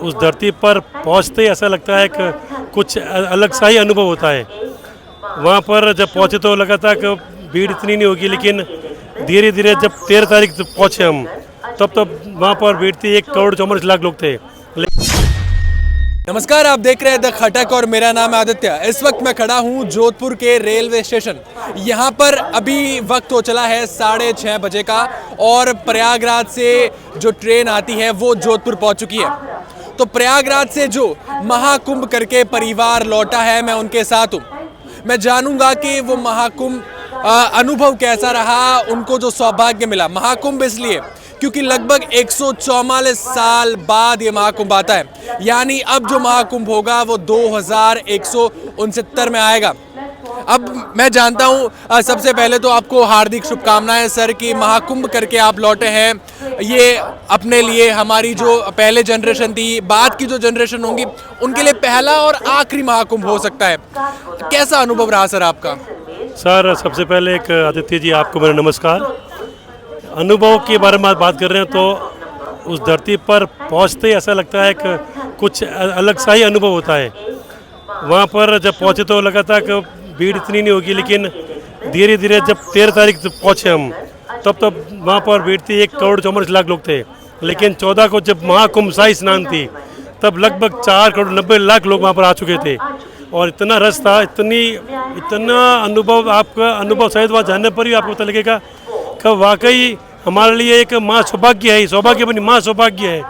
उस धरती पर पहुंचते ही ऐसा लगता है कि कुछ अलग सा ही अनुभव होता है। वहाँ पर जब पहुँचे तो लगा था कि भीड़ इतनी नहीं होगी, लेकिन धीरे धीरे जब 13 तारीख पहुँचे हम, तब वहाँ पर भीड़ थी 1,44,00,000 लोग थे। नमस्कार, आप देख रहे हैं द खटक और मेरा नाम है आदित्य। इस वक्त मैं खड़ा हूँ जोधपुर के रेलवे स्टेशन। यहाँ पर अभी वक्त हो चला है 6:30 बजे का और प्रयागराज से जो ट्रेन आती है वो जोधपुर पहुँच चुकी है। तो प्रयागराज से जो महाकुंभ करके परिवार लौटा है, मैं उनके साथ हूँ। मैं जानूंगा कि वो महाकुंभ अनुभव कैसा रहा, उनको जो सौभाग्य मिला। महाकुंभ इसलिए क्योंकि लगभग 144 साल बाद ये महाकुंभ आता है, यानी अब जो महाकुंभ होगा वो 2169 में आएगा। अब मैं जानता हूँ, सबसे पहले तो आपको हार्दिक शुभकामनाएं सर कि महाकुंभ करके आप लौटे हैं। ये अपने लिए, हमारी जो पहले जनरेशन थी, बाद की जो जनरेशन होंगी, उनके लिए पहला और आखिरी महाकुंभ हो सकता है। कैसा अनुभव रहा सर आपका? सर, सबसे पहले एक आदित्य जी, आपको मेरा नमस्कार। अनुभव के बारे में बात कर रहे हैं तो उस धरती पर पहुंचते ही ऐसा लगता है कि कुछ अलग सा ही अनुभव होता है। वहाँ पर जब पहुँचे तो लगा था कि भीड़ इतनी नहीं होगी, लेकिन धीरे धीरे जब 13 तारीख पहुँचे हम, तब वहाँ पर भीड़ थी 1,44,00,000 लोग थे। लेकिन 14 को जब महाकुंभ शाही स्नान थी, तब लगभग 4,90,00,000 लोग वहाँ पर आ चुके थे और इतना रस था, इतना अनुभव, आपका अनुभव शायद वहाँ जानने पर ही आपको पता लगेगा कि वाकई हमारे लिए एक माँ सौभाग्य है, सौभाग्य बनी माँ सौभाग्य है।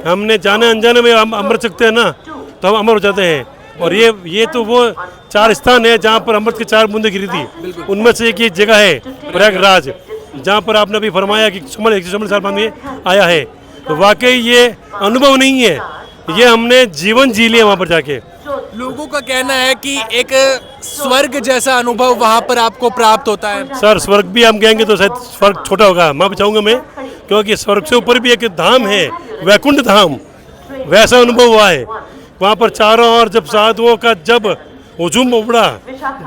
हमने जाने अनजाने में हम अमृत सकते हैं ना, तो हम अमर हो जाते हैं। और ये तो वो 4 स्थान है जहाँ पर अमृत की 4 बूंदें गिरी थी। उनमें से एक ये जगह है प्रयागराज, जहाँ पर आपने अभी फरमाया कि 144 साल बाद में आया है। तो वाकई ये अनुभव नहीं है, ये हमने जीवन जी लिया वहाँ पर जाके। लोगों का कहना है कि एक स्वर्ग जैसा अनुभव वहाँ पर आपको प्राप्त होता है। सर, स्वर्ग भी हम कहेंगे तो शायद स्वर्ग छोटा होगा, मैं चाहूँगा मैं, क्योंकि स्वर्ग से ऊपर भी एक धाम है, वैकुंठ धाम, वैसा अनुभव हुआ है। वहाँ पर चारों ओर जब साधुओं का जब हुजूम उमड़ा,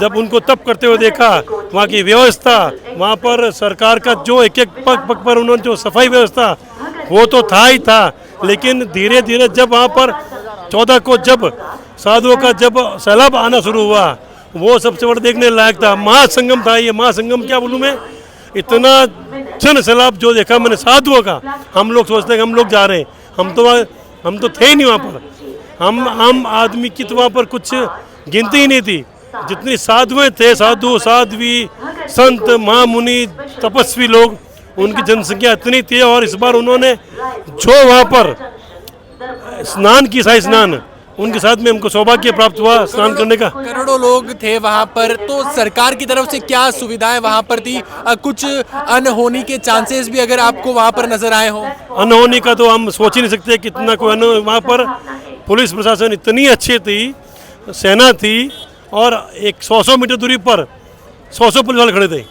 जब उनको तप करते हुए देखा, वहाँ की व्यवस्था, वहाँ पर सरकार का जो एक पग पग पर उन्होंने जो सफाई व्यवस्था, वो तो था ही था। लेकिन धीरे धीरे जब वहाँ पर 14 को जब साधुओं का जब सैलाब आना शुरू हुआ, वो सबसे बड़ा देखने लायक था। महासंगम था ये, महासंगम क्या बोलूँ मैं, इतना जन सैलाब जो देखा मैंने साधुओं का। हम लोग सोचते हैं कि हम लोग जा रहे हैं, हम तो थे ही नहीं वहाँ पर। हम आदमी की तो वहाँ पर कुछ गिनती ही नहीं थी। जितनी साधुएं थे, साधु साध्वी संत महामुनि तपस्वी लोग, उनकी जनसंख्या इतनी थी। और इस बार उन्होंने जो वहाँ पर स्नान की, शाही स्नान, उनके साथ में हमको सौभाग्य प्राप्त हुआ स्नान करने का। करोड़ों लोग थे वहाँ पर, तो सरकार की तरफ से क्या सुविधाएं वहाँ पर थी? कुछ अनहोनी के चांसेस भी अगर आपको वहाँ पर नजर आए हो? अनहोनी का तो हम सोच ही नहीं सकते कितना कोई वहाँ पर पुलिस प्रशासन इतनी अच्छी थी, सेना थी, और एक 100 मीटर दूरी पर 100 पुलिस वाले खड़े थे।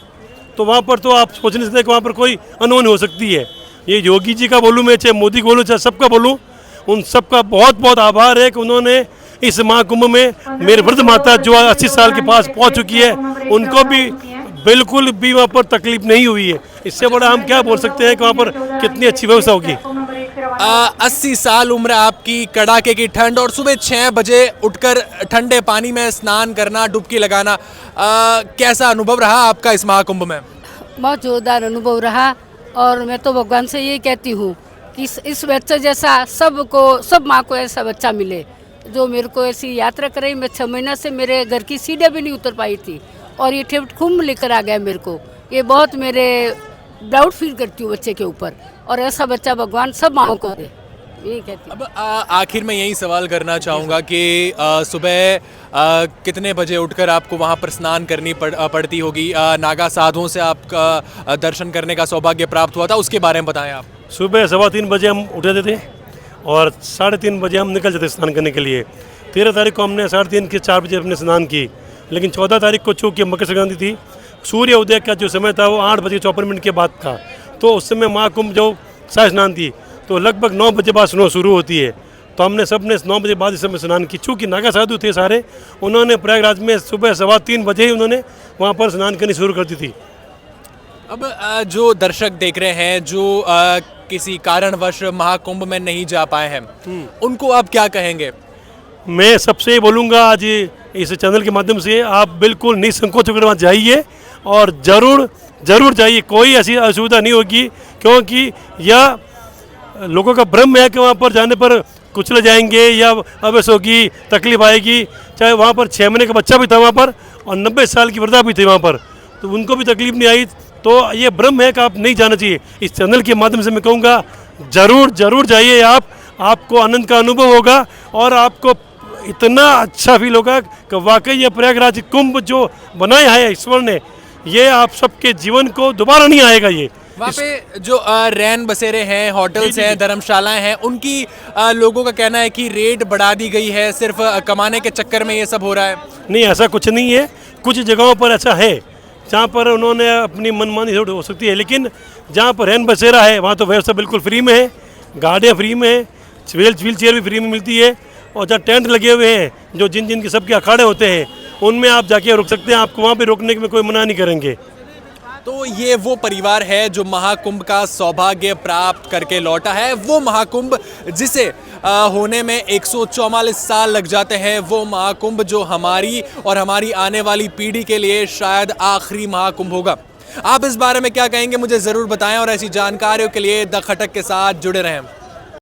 तो वहाँ पर तो आप सोच नहीं सकते कि वहाँ पर कोई अनहोनी हो सकती है। ये योगी जी का बोलूँ मैं, चाहे मोदी को बोलूँ, चाहे सबका बोलूँ, उन सबका बहुत बहुत आभार है कि उन्होंने इस महाकुंभ में मेरे वृद्ध माता जो 80 साल के पास पहुंच चुकी है, उनको भी बिल्कुल भी वहाँ पर तकलीफ नहीं हुई है। इससे बड़ा हम क्या बोल सकते हैं कि वहाँ पर कितनी अच्छी व्यवस्था होगी। 80 साल उम्र आपकी, कड़ाके की ठंड, और सुबह 6 बजे उठकर ठंडे पानी में स्नान करना, डुबकी लगाना, कैसा अनुभव रहा आपका इस महाकुंभ में? बहुत जोरदार अनुभव रहा। और मैं तो भगवान से ये कहती हूँ कि इस बच्चे जैसा सब माँ को ऐसा बच्चा मिले जो मेरे को ऐसी यात्रा कराई। मैं 6 महीना से मेरे घर की सीढ़ियाँ भी नहीं उतर पाई थी, और ये ठेठ कुंभ लेकर आ गया मेरे को। ये बहुत मेरे प्राउड फील करती हूँ बच्चे के ऊपर, और ऐसा बच्चा भगवान सब माँ को दे, यही कहती हूँ। अब आखिर में यही सवाल करना चाहूँगा कि सुबह कितने बजे उठकर आपको वहाँ पर स्नान करनी पड़ती होगी? नागा साधुओं से आपका दर्शन करने का सौभाग्य प्राप्त हुआ था, उसके बारे में बताएं आप। सुबह 3:15 बजे हम उठे थे और 3:30 बजे हम निकल जाते स्नान करने के लिए। 13 तारीख को हमने 3:30 के 4 बजे अपने स्नान की। लेकिन 14 तारीख को चूँकि मकर संक्रांति थी, सूर्य उदय का जो समय था वो 8:54 के बाद था। तो उस समय महाकुंभ जो शाही स्नान थी, तो लगभग 9 बजे बाद स्नो शुरू होती है। तो हमने सब ने 9 बजे बाद इस समय स्नान की। चूँकि नागा साधु थे सारे, उन्होंने प्रयागराज में सुबह 3:15 बजे ही उन्होंने वहाँ पर स्नान करनी शुरू कर दी थी। अब जो दर्शक देख रहे हैं, जो किसी कारणवश महाकुंभ में नहीं जा पाए हैं, उनको आप क्या कहेंगे? मैं सबसे बोलूँगा आज इस चैनल के माध्यम से आप बिल्कुल निसंकोच होकर वहाँ जाइए और ज़रूर ज़रूर जाइए, कोई ऐसी असुविधा नहीं होगी, क्योंकि यह लोगों का भ्रम है कि वहाँ पर जाने पर कुचले जाएंगे या अवैस होगी, तकलीफ आएगी। चाहे वहाँ पर 6 महीने का बच्चा भी था वहाँ पर और 90 साल की वृद्धा भी थी वहाँ पर, तो उनको भी तकलीफ नहीं आई। तो ये भ्रम है कि आप नहीं जाना चाहिए। इस चैनल के माध्यम से मैं कहूँगा ज़रूर ज़रूर जाइए आप, आपको आनंद का अनुभव होगा और आपको इतना अच्छा फील होगा कि वाकई ये प्रयागराज कुंभ जो बनाया है ईश्वर ने, ये आप सबके जीवन को दोबारा नहीं आएगा। ये वहाँ पे जो रैन बसेरे हैं, होटल्स हैं, धर्मशालाएं हैं, उनकी लोगों का कहना है कि रेट बढ़ा दी गई है, सिर्फ कमाने के चक्कर में ये सब हो रहा है। नहीं, ऐसा कुछ नहीं है। कुछ जगहों पर ऐसा है जहाँ पर उन्होंने अपनी मनमानी हो सकती है, लेकिन जहाँ पर रैन बसेरा है वहाँ तो व्यवस्था बिल्कुल फ्री में है, गाड़ियाँ फ्री में है, व्हील चेयर भी फ्री में मिलती है, और जहाँ टेंट लगे हुए हैं जो जिन के सबके अखाड़े होते हैं उनमें आप जाके रुक सकते हैं, आपको वहाँ पे रुकने में कोई मना नहीं करेंगे। तो ये वो परिवार है जो महाकुंभ का सौभाग्य प्राप्त करके लौटा है, वो महाकुंभ जिसे होने में 144 साल लग जाते हैं, वो महाकुंभ जो हमारी और हमारी आने वाली पीढ़ी के लिए शायद आखिरी महाकुंभ होगा। आप इस बारे में क्या कहेंगे, मुझे ज़रूर बताएं और ऐसी जानकारियों के लिए द खटक के साथ जुड़े रहें।